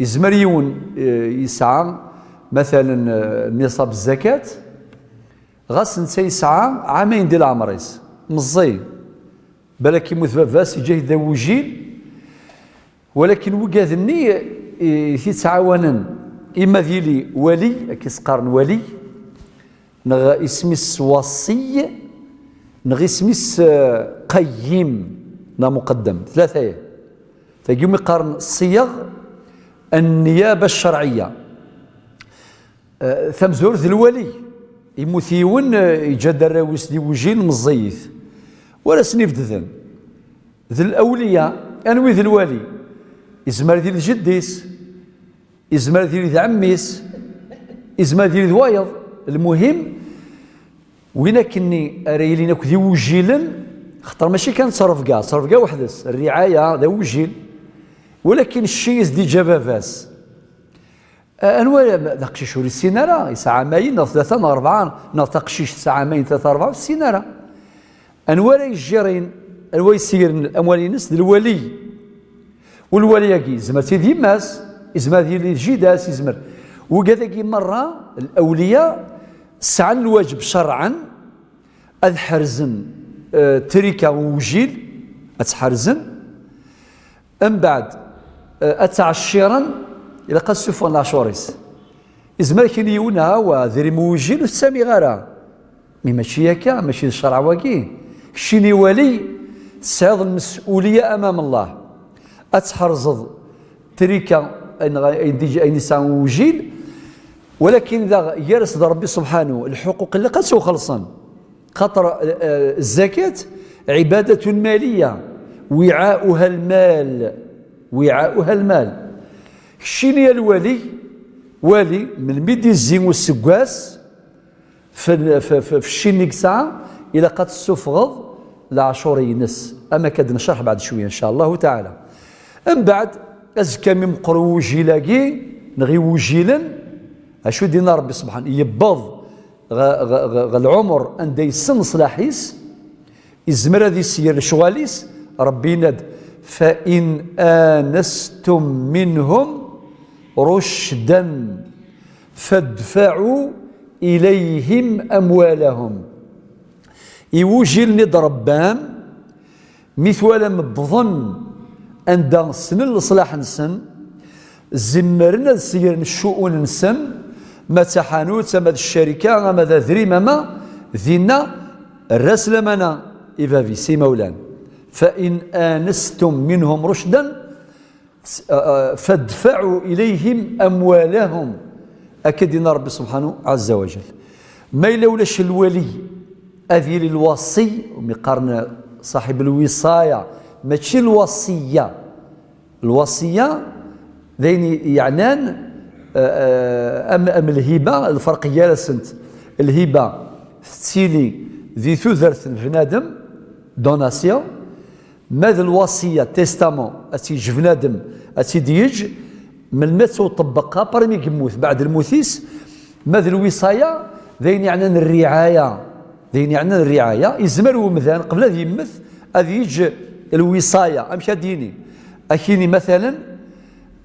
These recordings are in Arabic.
يزمر يون يسعى مثلا نصاب الزكاة غاس نتا يسعى عامين ديال العمريس مزي بالك يموت باباس يجي ذا وجيل ولكن وكاذني تيتعاونن اما ديالي ولي كيسقارن ولي نغ اسميس وصي نغ اسميس قيم لا مقدم ثلاثه تيقوم يقارن الصيغ النيابه الشرعيه ثم زور ذي الولي يموثيون يجد الراوس دي وجين مزيث ولا سنيف ذن ذي الاولياء انوي ذي الولي إزمار ديال الجديس إزمار ديال عميس إزمار ديال وايض المهم وين كني ريلينا كذي وجيلا خاطر ماشي كان صرف كاع وحدس الرعايه ذا وجيل ولكن الشيء دي جباباس انواع داقشي شوري السيناره يسعى ماين ثلاثه اربعه نتقشيش ساعه ماين ثلاثه اربعه في السيناره انواع الجيرين انواع يسير الاموال الناس الولي والولي زمر تيدي ماس زمر ديال الجداس يزمر وكذا مره الاولياء سعى الواجب شرعا اذحرزن تريكه وجيل اتحرزن من بعد اتعشيرا الى قصف الاشوريس زمر كيليونا وذري موجيل والسامي غارا مي ماشي هكا ماشي الشرع واكي شيني ولي سعيد المسؤوليه امام الله اتحرزض تريكا اي نساء وجيل ولكن اذا يرصد ربي سبحانه الحقوق اللي قد خلصا خاطر الزكاه عباده ماليه وعاؤها المال شيني الولي والي من ميدي الزين والسكواس في الشينيك ساعه الى قد السفغض لعشور ينس اما كاد نشرح بعد شويه ان شاء الله تعالى من بعد ازكى من مقرو وجيلاكي نغي وجيلا اشو دينا ربي سبحانه يبض العمر عند يسن صلاحيس يزمر هذه السير شغاليس ربي ند فإن آنستم منهم رشدا فادفعوا إليهم أموالهم يوجل ند ربان مثوالا مبظن عند سن الإصلاح نسن زمرنا السير الشؤون نسن ما تحانوت ما الشركة ما ذا ذريمة ما ذينا الرسل منا إذا في سي مولان فإن آنستم منهم رشدا فادفعوا إليهم أموالهم أكدنا رب سبحانه عز وجل ما يلولاش الولي أذيل الوصي ومقارن صاحب الوصاية ماشي الوصية ذين يعنان أم الهبة الفرقية لسنت الهبة ستيلي ذي ثوثرث بنادم دوناسيون ماذا الوصية تيستامون أتي جبنادم أتي ديج من مات وطبقها برمي يموت بعد الموثيس ماذا الوصاية ذين يعنان الرعاية يزمروا مثلا قبل ذي يمث أذي يج الوصاية أمشى ديني أكيني مثلا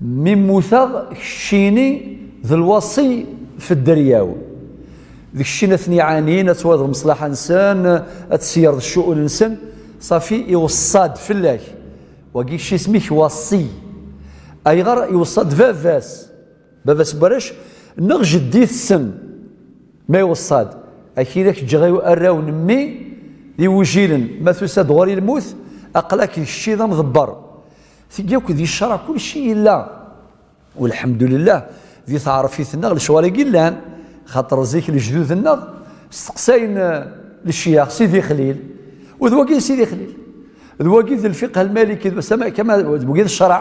من موثق شيني ذي الوصي في الدرياو ذيك الشيء ثني عانين اتواض مصلحه انسان اتسير الشؤون انسان صافي يوصاد في الله وكي شي سميك وصي اي غير يوصاد باباس برش نغ جدي السن ما يوصاد اكي لك جغيو اراو نمي ذي وجيل ما تساد غوري الموت اقلاك الشي ذا مضبر ثقاوك ذي الشرع كل شيء لا والحمد لله ذي تعرفي النغ الشوارع قلان خاطر زيك الجدود النغ استقساين للشيخ سيدي خليل وذواقي سيدي خليل ذواقي الفقه المالكي كما ذواقي الشرع